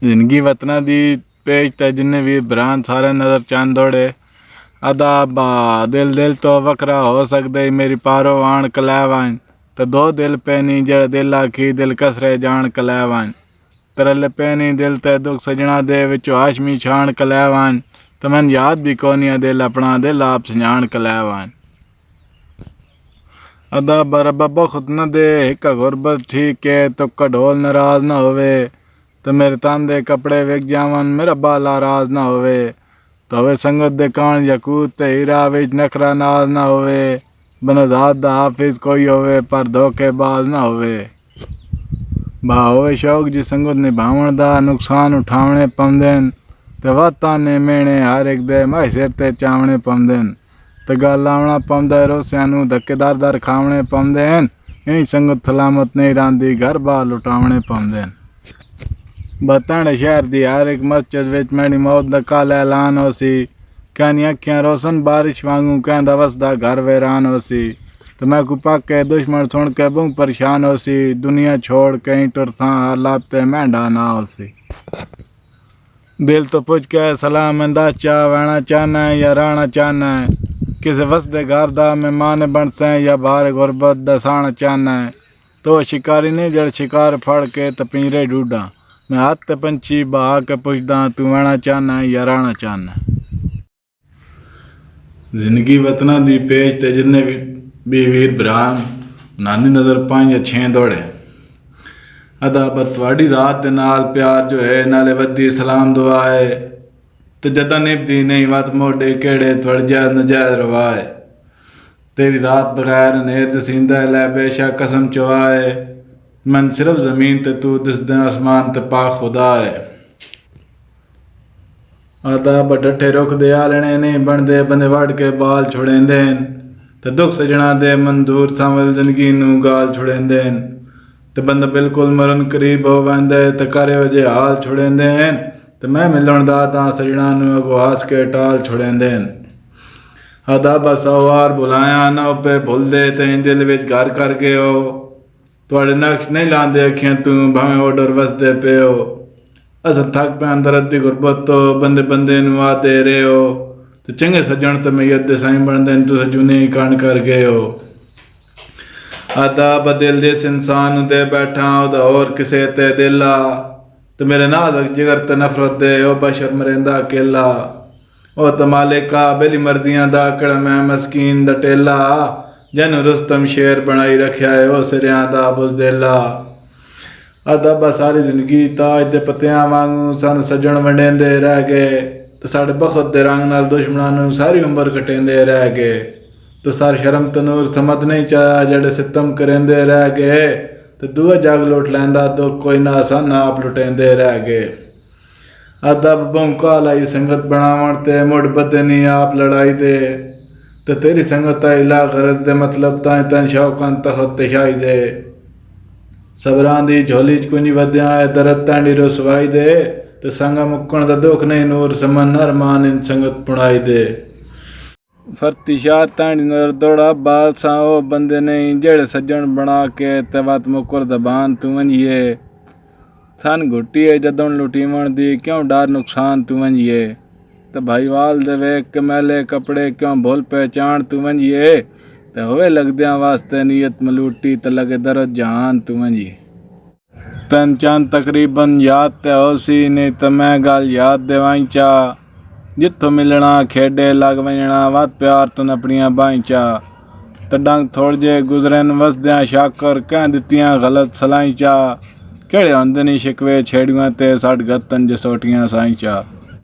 जिंदगी वतना दी पेज ते जिन्ने भी भरान सारे नज़र चंद दौड़े अदा बा दिल दिल तो वखरा हो सकदे मेरी पारो आण कलैवान तो दो दिल पैनी जड़ दिल आखी दिल कसरे जान कलैवान तरल पैनी दिल ते दुख सजना दे विचो हाशमी छान कलैवान तो मन याद भी कोनिया दिल अपना दिल आप सजान कलैवान अदा बरबा खुद न दे हिक गुरबत ठीक है तो ढोल नाराज न होवे तो मेरे तांदे कपड़े वेग जावन मेरा बाला राज न होवे तो हवे संगत दे कान यकूत ते हीरा विच नखरा नाज न होवे बनजात दा हाफिज कोई होवे पर धोखेबाज न होवे बा होवे शौक जी संगत निभावण दा नुकसान उठावणे पवंदेन ते वातां ने मेणे हर एक दे माए सिर ते चावणे पवंदेन ते गल लावणा पवंदा रोसियां नूं धक्केदार दर खावणे पवंदेन इंज संगत सलामत नहीं रहिंदी घर बार लुटावणे पवंदेन बताणे शहर दी हर एक मस्जिद विच मेरी मौत दा काला ऐलान होसी कहनी अखियां रोशन बारिश वांगू कहंदा वसदा घर वीरान होसी तो मैं को पाके दुश्मन सुन के बहु परेशान होसी दुनिया छोड़ कहीं टुरसां हालात ते मेंढा ना होसी दिल तो पुछ के सलाम अंदाज चा वहना चाहना है या रहना चाहना है किसी वसदे घर दा मेहमान बनसे या बाहर गुरबत दसाना चाहना है तो शिकारी ने जड़ शिकार फड़ के तो पिंजरे ढूंढा मैं हाथ ते पंछी बहा के पुछदा तू वहना चाहना है या रहना चाहना है जिंदगी वतना दी पेज ते जिन्ने भी वीर भरान नानी नज़र 5 या 6 दौड़े अदा बतवाड़ी रात दे नाल प्यार जो है नाले वदी सलाम दुआ है तो जदा निभदी नहीं वत मोडे केड़े थड़ जा नजायज रवाए तेरी रात बगैर नेर सींदा लै बेशक कसम चुवाए मन सिर्फ ज़मीन ते तू दिसदे आसमान ते पा खुदा है आदा बडठे रुख दे आलने नहीं बनदे बंदे वड़ के बाल छुड़ेंदे ते दुख सजना दे मंदूर सावल जिंदगी नूं गाल छुड़ेंदे ते बंदा बिल्कुल मरन करीब हो वंदे ते करे वजे हाल छुड़ेंदे ते मैं मिलण दा तां सजना नूं अगो हास के टाल छुड़ेंदे आदा बस वार बुलाया ना पे भुल दे ते दिल विच घर कर गए हो तुहाडे नक्श नहीं लांदे अखियां तू भावें ओडर वसदे पे हो अस थक पे अंदर अद्धी गुरबत तो बंदे बंदे नूं आते रहे हो तो चंगे सज्जण तो मैयत दे साईं बनदे तुस जुने ही कान कर गए हो आदा बदिल जिस इंसान दे बैठा ओदा होर किसे ते दिल आ तो मेरे नाज़क जिगर ते नफरत दे ओ बशर मरेंदा अकेला ओ तो मालिका बेली मर्जियां दा कड़ा मैं मस्कीन दा टेला जन रुस्तम शेर बनाई रखा है ओ सिरियां दा बुज़दिला अदा बस सारी जिंदगी ताज दे पत्तियां वांगू सन सज्जण वंडेंदे रह गए तो साढ़े बखत दे रंग नाल दुश्मनां नूं सारी उम्र कटेंदे रह गए तो सार शर्म तनूर समझ नहीं चाया जड़े सितम करेंदे रह गए तो दुआ जग लुट लैंदा तो कोई ना सन आप लुटेंदे रह गए अदब बौंका लाई संगत बनावण ते मुड़ बदे नहीं आप लड़ाई दे तो तेरी संगत इला गरज दे मतलब तां तन शौकां तखत शाही दे सबरां दी झोली च कुंज वद्या है दरद तांडी रसवाई दे तो संग मुक्कण दा दुख नहीं नूर समन नरमान इन संगत पुणाई दे फरती शाह तांडी नर दौड़ा बाल सा ओ बंदे नहीं जेड़े सज्जण बना के ते वत मुकर जबान तू वंजिए सन घुट्टिए जदों लुटीवण दी क्यों डर नुकसान तू वंजिए तो भाईवाल दे वेख के मैले कपड़े क्यों भूल पहचान तू वंजिए ते होवे लगदियां वास्ते नीयत मलूटी ते लगे दर्द जहान तू वंजिए तन चंद तकरीबन याद ते होसी नहीं तो मैं गल याद देवाई चा जिथों मिलना खेडे लग वंजना वत प्यार तुन अपनियां बाई चा ते डंग थोड़ जे गुजरन वसद्यां शाकर कह दित्तियां गलत सलाई चा केड़े होंदे नी शिकवे छेड़ियां ते सट गतन जसोटियां साई चा